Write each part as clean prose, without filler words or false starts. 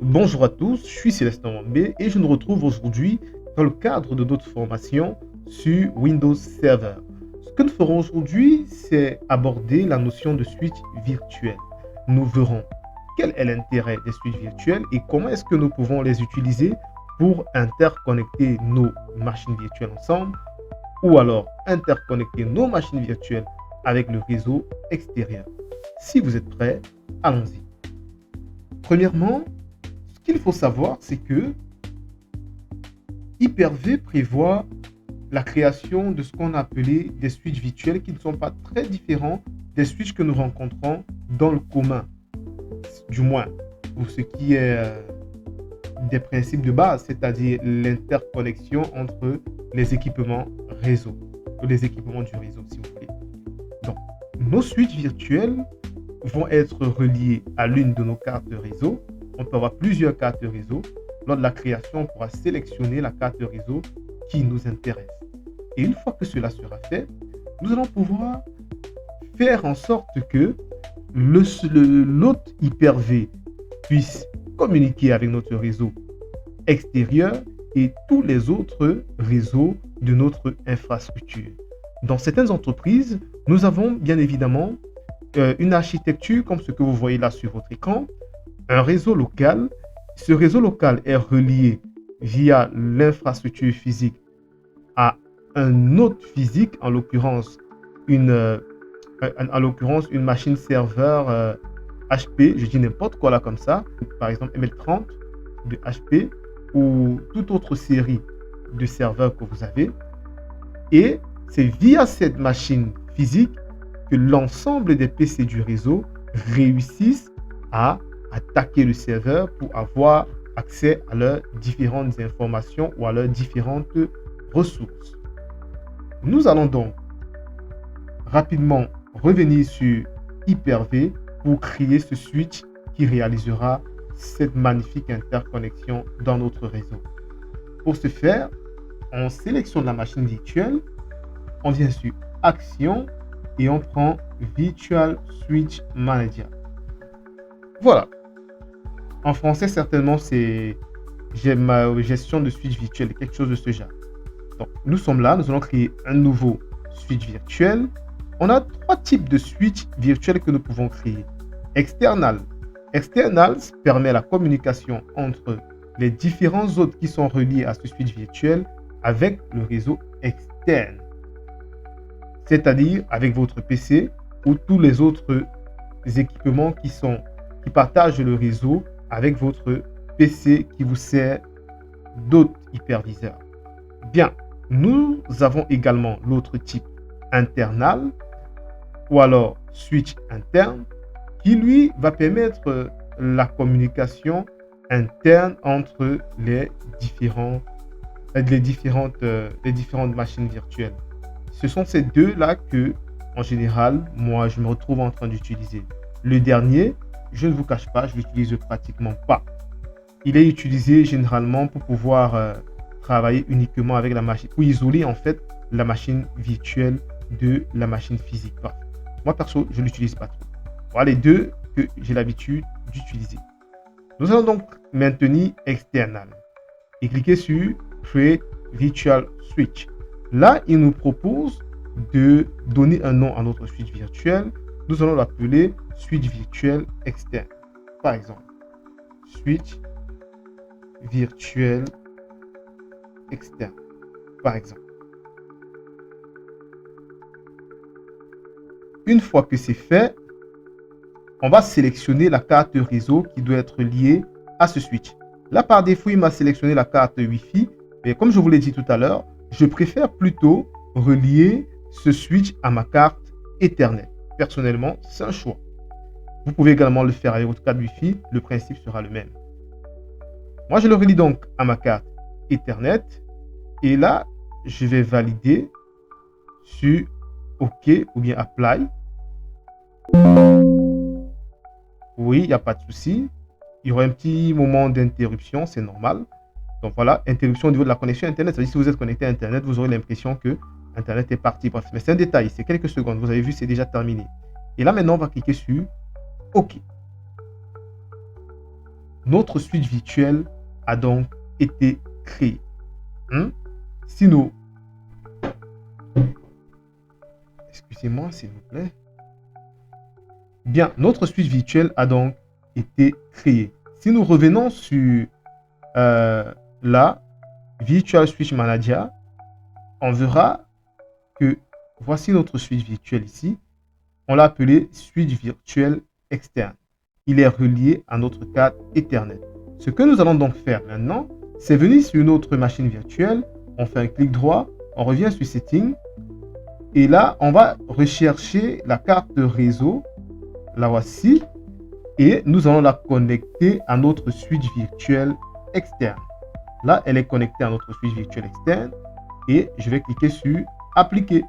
Bonjour à tous, je suis Célestin Wambé et je nous retrouve aujourd'hui dans le cadre de notre formation sur Windows Server. Ce que nous ferons aujourd'hui, c'est aborder la notion de switch virtuel. Nous verrons quel est l'intérêt des switches virtuels et comment est-ce que nous pouvons les utiliser pour interconnecter nos machines virtuelles ensemble ou alors interconnecter nos machines virtuelles avec le réseau extérieur. Si vous êtes prêts, allons-y. Premièrement, ce qu'il faut savoir, c'est que Hyper-V prévoit la création de ce qu'on a appelé des switches virtuels qui ne sont pas très différents des switches que nous rencontrons dans le commun, du moins pour ce qui est des principes de base, c'est-à-dire l'interconnexion entre les équipements réseau, ou les équipements du réseau, si vous voulez. Donc, nos switches virtuels vont être reliés à l'une de nos cartes réseau. On peut avoir plusieurs cartes réseau. Lors de la création, on pourra sélectionner la carte réseau qui nous intéresse. Et une fois que cela sera fait, nous allons pouvoir faire en sorte que l'autre Hyper-V puisse communiquer avec notre réseau extérieur et tous les autres réseaux de notre infrastructure. Dans certaines entreprises, nous avons bien évidemment une architecture comme ce que vous voyez là sur votre écran, un réseau local. Ce réseau local est relié via l'infrastructure physique à un autre physique, en l'occurrence une machine serveur HP, je dis n'importe quoi là comme ça, par exemple ML30 de HP ou toute autre série de serveurs que vous avez. Et c'est via cette machine physique que l'ensemble des PC du réseau réussissent à attaquer le serveur pour avoir accès à leurs différentes informations ou à leurs différentes ressources. Nous allons donc rapidement revenir sur Hyper-V pour créer ce switch qui réalisera cette magnifique interconnexion dans notre réseau. Pour ce faire, on sélectionne la machine virtuelle, on vient sur Action et on prend Virtual Switch Manager. Voilà. En français, certainement, c'est ma gestion de switch virtuel, quelque chose de ce genre. Donc, nous sommes là, nous allons créer un nouveau switch virtuel. On a trois types de switch virtuels que nous pouvons créer. External. External permet la communication entre les différents autres qui sont reliés à ce switch virtuel avec le réseau externe. C'est-à-dire avec votre PC ou tous les autres équipements qui partagent le réseau avec votre PC qui vous sert d'autres hyperviseurs. Bien, nous avons également l'autre type internal ou alors switch interne qui lui va permettre la communication interne entre les différentes machines virtuelles. Ce sont ces deux-là que, en général, moi, je me retrouve en train d'utiliser. Le dernier, je ne vous cache pas, je l'utilise pratiquement pas. Il est utilisé généralement pour pouvoir travailler uniquement avec la machine, pour isoler en fait la machine virtuelle de la machine physique. Enfin, moi, perso, je ne l'utilise pas trop. Voilà les deux que j'ai l'habitude d'utiliser. Nous allons donc maintenir External et cliquer sur Create Virtual Switch. Là, il nous propose de donner un nom à notre switch virtuel. Nous allons l'appeler switch virtuel externe. Par exemple, switch virtuel externe. Par exemple. Une fois que c'est fait, on va sélectionner la carte réseau qui doit être liée à ce switch. Là, par défaut, il m'a sélectionné la carte Wi-Fi. Mais comme je vous l'ai dit tout à l'heure, je préfère plutôt relier ce switch à ma carte Ethernet. Personnellement, c'est un choix. Vous pouvez également le faire avec votre carte Wi-Fi. Le principe sera le même. Moi, je le relie donc à ma carte Ethernet. Et là, je vais valider sur OK ou bien Apply. Oui, il n'y a pas de souci. Il y aura un petit moment d'interruption, c'est normal. Donc voilà, interruption au niveau de la connexion Internet. C'est-à-dire si vous êtes connecté à Internet, vous aurez l'impression que Internet est parti. Bref, mais c'est un détail, c'est quelques secondes. Vous avez vu, c'est déjà terminé. Et là, maintenant, on va cliquer sur OK. notre switch virtuel a donc été créé. Si nous... Excusez-moi, s'il vous plaît. Bien, notre switch virtuel a donc été créé. Si nous revenons sur la Virtual Switch Manager, on verra que voici notre switch virtuel ici. On l'a appelé switch virtuel externe. Il est relié à notre carte Ethernet. Ce que nous allons donc faire maintenant, c'est venir sur notre machine virtuelle, on fait un clic droit, on revient sur Settings, et là, on va rechercher la carte de réseau, la voici, et nous allons la connecter à notre switch virtuel externe. Là, elle est connectée à notre switch virtuel externe, et je vais cliquer sur Appliquer.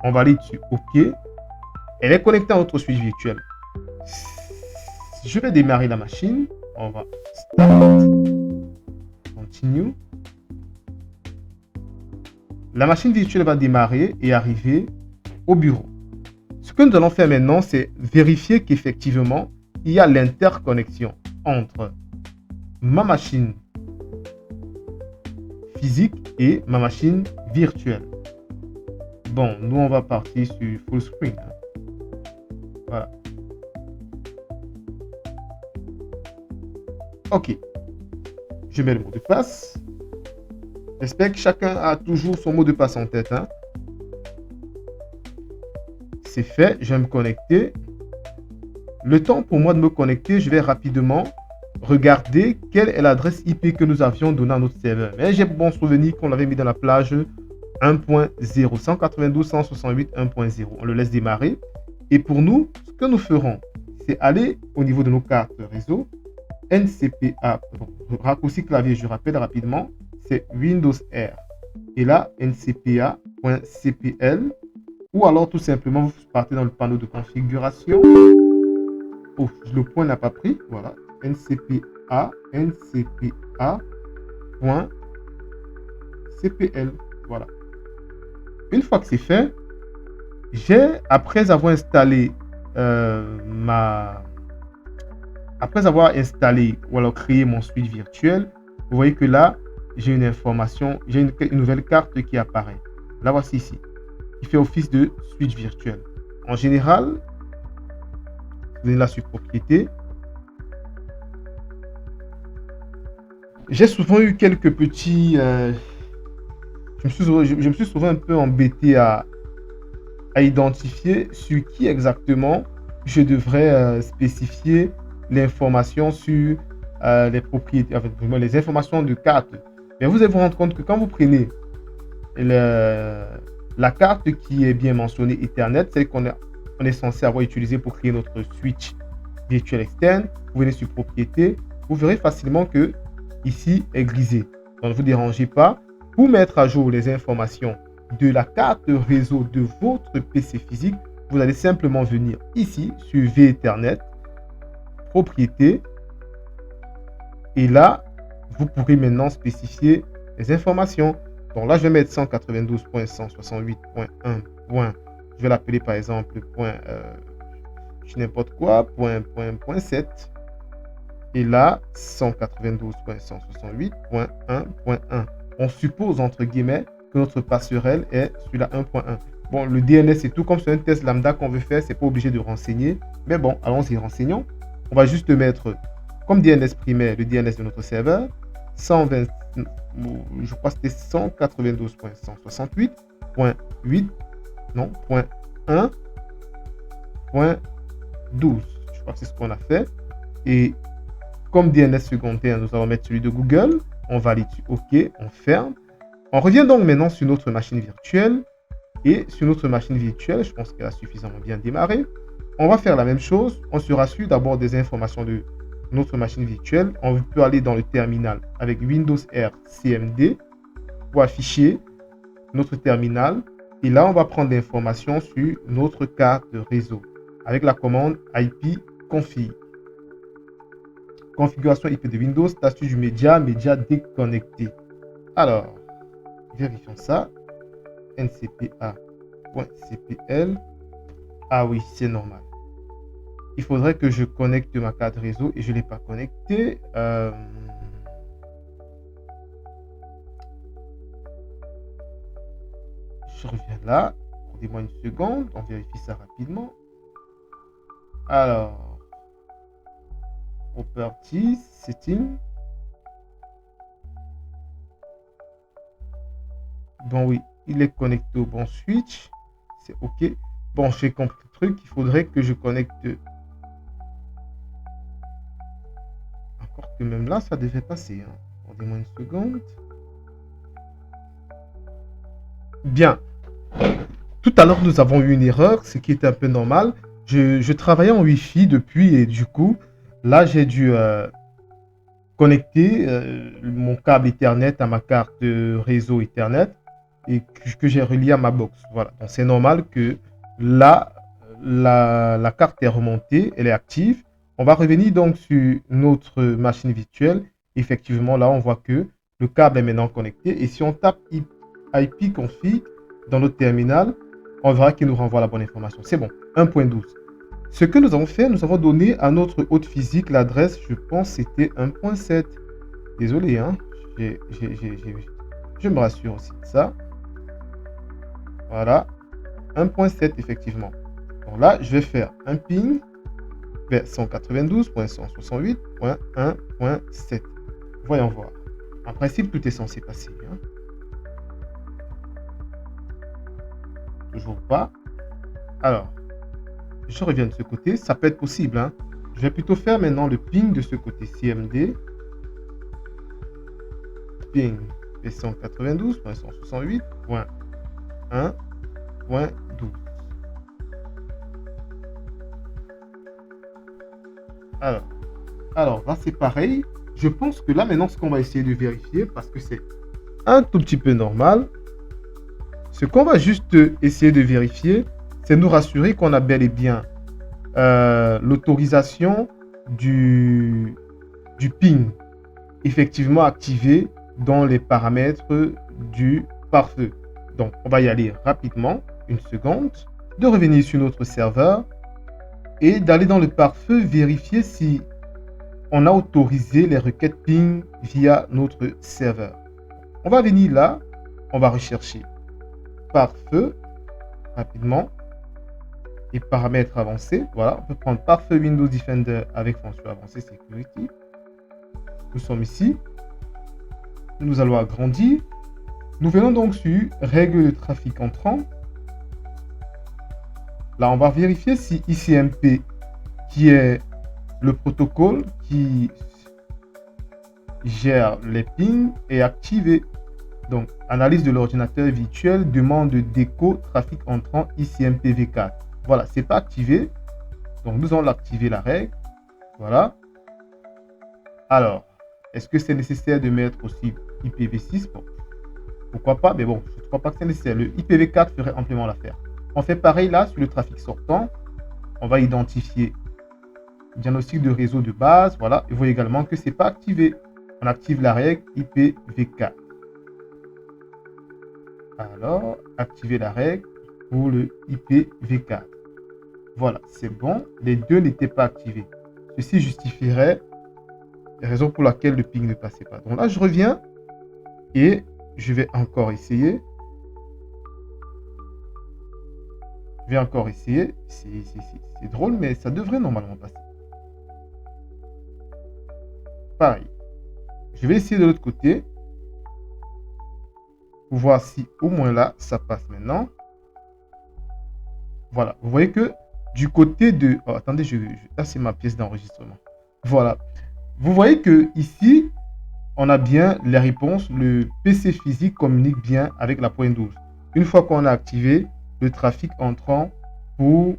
On va aller sur OK. Elle est connectée à notre switch virtuel. Je vais démarrer la machine. On va Start. Continue. La machine virtuelle va démarrer et arriver au bureau. Ce que nous allons faire maintenant, c'est vérifier qu'effectivement, il y a l'interconnexion entre ma machine physique et ma machine virtuelle. Bon, nous, on va partir sur full screen. Voilà. OK. Je mets le mot de passe. J'espère que chacun a toujours son mot de passe en tête. C'est fait. Je vais me connecter. Le temps pour moi de me connecter, je vais rapidement regarder quelle est l'adresse IP que nous avions donnée à notre serveur. Mais j'ai bon souvenir qu'on l'avait mis dans la plage 1.0, 192.168, 1.0. On le laisse démarrer. Et pour nous, ce que nous ferons, c'est aller au niveau de nos cartes réseau. NCPA, raccourci clavier, je rappelle rapidement, c'est Windows R. Et là, ncpa.cpl. Ou alors tout simplement, vous partez dans le panneau de configuration. Oh, le point n'a pas pris. Voilà. ncpa.cpl. Voilà. Une fois que c'est fait, après avoir installé ou alors créé mon switch virtuel, vous voyez que là, j'ai une information, j'ai une nouvelle carte qui apparaît. La voici ici, qui fait office de switch virtuel. En général, vous venez là sur propriété. J'ai souvent eu quelques petits... je me suis souvent un peu embêté à identifier sur qui exactement je devrais spécifier l'information sur les propriétés, enfin, les informations de carte. Mais vous allez vous rendre compte que quand vous prenez la carte qui est bien mentionnée Ethernet, celle qu'on est censé avoir utilisée pour créer notre switch virtuel externe, vous venez sur propriété, vous verrez facilement que ici est grisé. Donc ne vous dérangez pas. Pour mettre à jour les informations de la carte réseau de votre PC physique, vous allez simplement venir ici sur vEthernet, propriété, et là, vous pourrez maintenant spécifier les informations. Donc là, je vais mettre 192.168.1. Je vais l'appeler par exemple n'importe quoi, point 7. Et là, 192.168.1.1. On suppose, entre guillemets, que notre passerelle est sur la 1.1. Bon, le DNS, c'est tout comme sur un test lambda qu'on veut faire, c'est pas obligé de renseigner. Mais bon, allons-y, renseignons. On va juste mettre comme DNS primaire le DNS de notre serveur, 120, je crois que c'était 192.168.8, non, .1.12. Je crois que c'est ce qu'on a fait. Et comme DNS secondaire, nous allons mettre celui de Google. On valide OK, on ferme. On revient donc maintenant sur notre machine virtuelle. Et sur notre machine virtuelle, je pense qu'elle a suffisamment bien démarré. On va faire la même chose. On se rassure d'abord des informations de notre machine virtuelle. On peut aller dans le terminal avec Windows R CMD pour afficher notre terminal. Et là, on va prendre l'information sur notre carte de réseau avec la commande IP config. Configuration IP de Windows, statut du média déconnecté. Alors, vérifions ça. ncpa.cpl. Ah oui, c'est normal. il faudrait que je connecte ma carte réseau et je ne l'ai pas connectée. Je reviens là. Donnez-moi une seconde. On vérifie ça rapidement. Alors, Properties, Setting. Bon, oui, il est connecté au bon switch. C'est OK. Bon, j'ai compris le truc. Il faudrait que je connecte. Encore que même là, ça devait passer. Hein. Attendez-moi une seconde. Bien. Tout à l'heure, nous avons eu une erreur, ce qui est un peu normal. Je travaillais en Wi-Fi depuis et du coup, là, j'ai dû connecter mon câble Ethernet à ma carte réseau Ethernet et que j'ai relié à ma box. Voilà. Donc, c'est normal que là, la carte est remontée, elle est active. On va revenir donc sur notre machine virtuelle. Effectivement, là, on voit que le câble est maintenant connecté. Et si on tape ipconfig dans notre terminal, on verra qu'il nous renvoie la bonne information. C'est bon, 1.12. Ce que nous avons fait, nous avons donné à notre hôte physique l'adresse, je pense c'était 1.7. Désolé, hein. Je me rassure aussi de ça. Voilà, 1.7 effectivement. Donc là, je vais faire un ping vers 192.168.1.7. Voyons voir. En principe, tout est censé passer. Hein. Toujours pas. Alors, je reviens de ce côté. Ça peut être possible. Hein. Je vais plutôt faire maintenant le ping de ce côté. CMD. Ping vers 192.168.1.12. Alors, là, c'est pareil. Je pense que là, maintenant, ce qu'on va essayer de vérifier, parce que c'est un tout petit peu normal, ce qu'on va juste essayer de vérifier, c'est nous rassurer qu'on a bel et bien l'autorisation du ping effectivement activé dans les paramètres du pare-feu. Donc, on va y aller rapidement, une seconde, de revenir sur notre serveur et d'aller dans le pare-feu vérifier si on a autorisé les requêtes ping via notre serveur. On va venir là, on va rechercher pare-feu rapidement et paramètres avancés. Voilà, on peut prendre pare-feu Windows Defender avec fonction avancée Security. Nous sommes ici. Nous allons agrandir. Nous venons donc sur règles de trafic entrant. Là, on va vérifier si ICMP, qui est le protocole qui gère les pings, est activé. Donc, analyse de l'ordinateur virtuel, demande d'écho, trafic entrant ICMP v4. Voilà, c'est pas activé. Donc, nous allons activer la règle. Voilà. Alors, est-ce que c'est nécessaire de mettre aussi IPv6? Bon, pourquoi pas, mais bon, je ne crois pas que c'est nécessaire. Le IPv4 ferait amplement l'affaire. On fait pareil là sur le trafic sortant. On va identifier diagnostic de réseau de base. Voilà, et vous voyez également que ce n'est pas activé. On active la règle IPv4. Alors, activer la règle pour le IPv4. Voilà, c'est bon. Les deux n'étaient pas activés. Ceci justifierait les raisons pour lesquelles le ping ne passait pas. Donc là, je reviens et je vais encore essayer. C'est drôle, mais ça devrait normalement passer. Pareil. Je vais essayer de l'autre côté. Pour voir si au moins là, ça passe maintenant. Voilà. Vous voyez que du côté de... Oh, attendez, là, c'est ma pièce d'enregistrement. Voilà. Vous voyez que ici, on a bien les réponses. Le PC physique communique bien avec la pointe 12. Une fois qu'on a activé le trafic entrant pour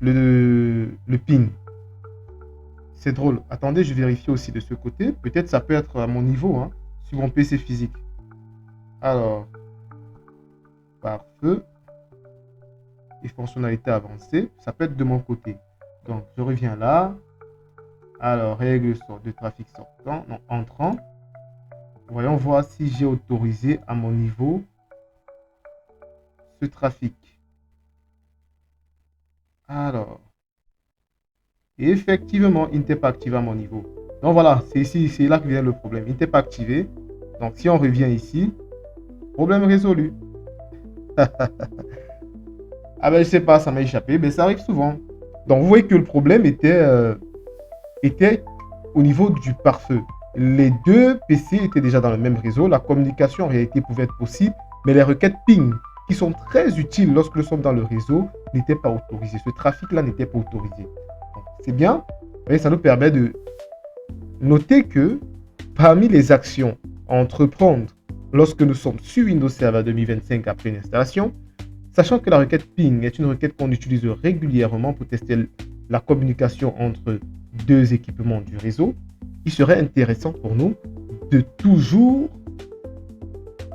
le ping. C'est drôle. Attendez, je vérifie aussi de ce côté. Peut-être ça peut être à mon niveau, hein, sur mon PC physique. Alors, pare-feu et fonctionnalité avancée, ça peut être de mon côté. Donc, je reviens là. Alors, règle de trafic sortant, non, entrant. Voyons voir si j'ai autorisé à mon niveau ce trafic. Alors, Et effectivement, il n'était pas activé à mon niveau. Donc voilà, c'est ici, c'est là que vient le problème. Il n'était pas activé. Donc si on revient ici, problème résolu. Ah ben je sais pas, ça m'a échappé, mais ça arrive souvent. Donc vous voyez que le problème était au niveau du pare-feu. Les deux PC étaient déjà dans le même réseau, la communication en réalité pouvait être possible, mais les requêtes ping, qui sont très utiles lorsque nous sommes dans le réseau, n'étaient pas autorisées. Ce trafic-là n'était pas autorisé. C'est bien, et ça nous permet de noter que parmi les actions à entreprendre lorsque nous sommes sur Windows Server 2025 après une installation, sachant que la requête ping est une requête qu'on utilise régulièrement pour tester la communication entre deux équipements du réseau, il serait intéressant pour nous de toujours,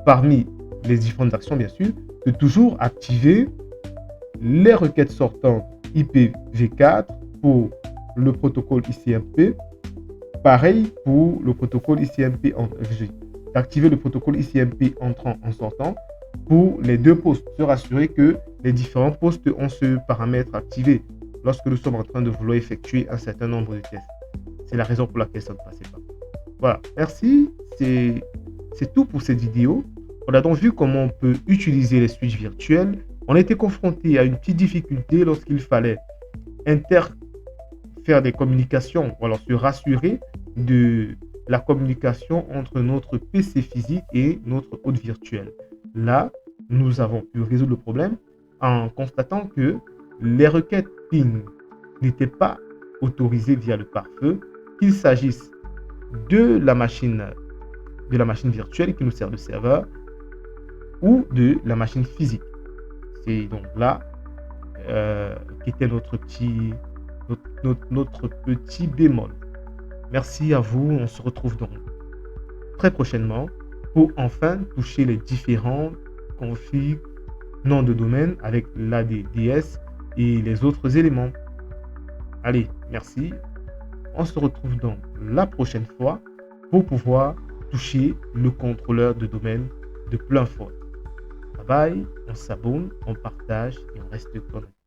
parmi les différentes actions bien sûr, de toujours activer les requêtes sortantes IPv4 pour le protocole ICMP. Pareil pour le protocole ICMP, d'activer le protocole ICMP entrant en sortant pour les deux postes, se rassurer que les différents postes ont ce paramètre activé lorsque nous sommes en train de vouloir effectuer un certain nombre de tests. C'est la raison pour laquelle ça ne passait pas. Voilà, merci. C'est tout pour cette vidéo. On a donc vu comment on peut utiliser les switches virtuels. On a été confronté à une petite difficulté lorsqu'il fallait faire des communications, ou alors se rassurer de la communication entre notre PC physique et notre hôte virtuel. Là, nous avons pu résoudre le problème en constatant que les requêtes ping n'étaient pas autorisées via le pare-feu, qu'il s'agisse de la machine virtuelle qui nous sert de serveur ou de la machine physique. C'est donc là qu'était notre petit bémol. Merci à vous. On se retrouve donc très prochainement pour enfin toucher les différents configs nom de domaine avec l'ADDS et les autres éléments. Allez, merci. On se retrouve donc la prochaine fois pour pouvoir toucher le contrôleur de domaine de plein fort. Bye bye, on s'abonne, on partage et on reste connecté.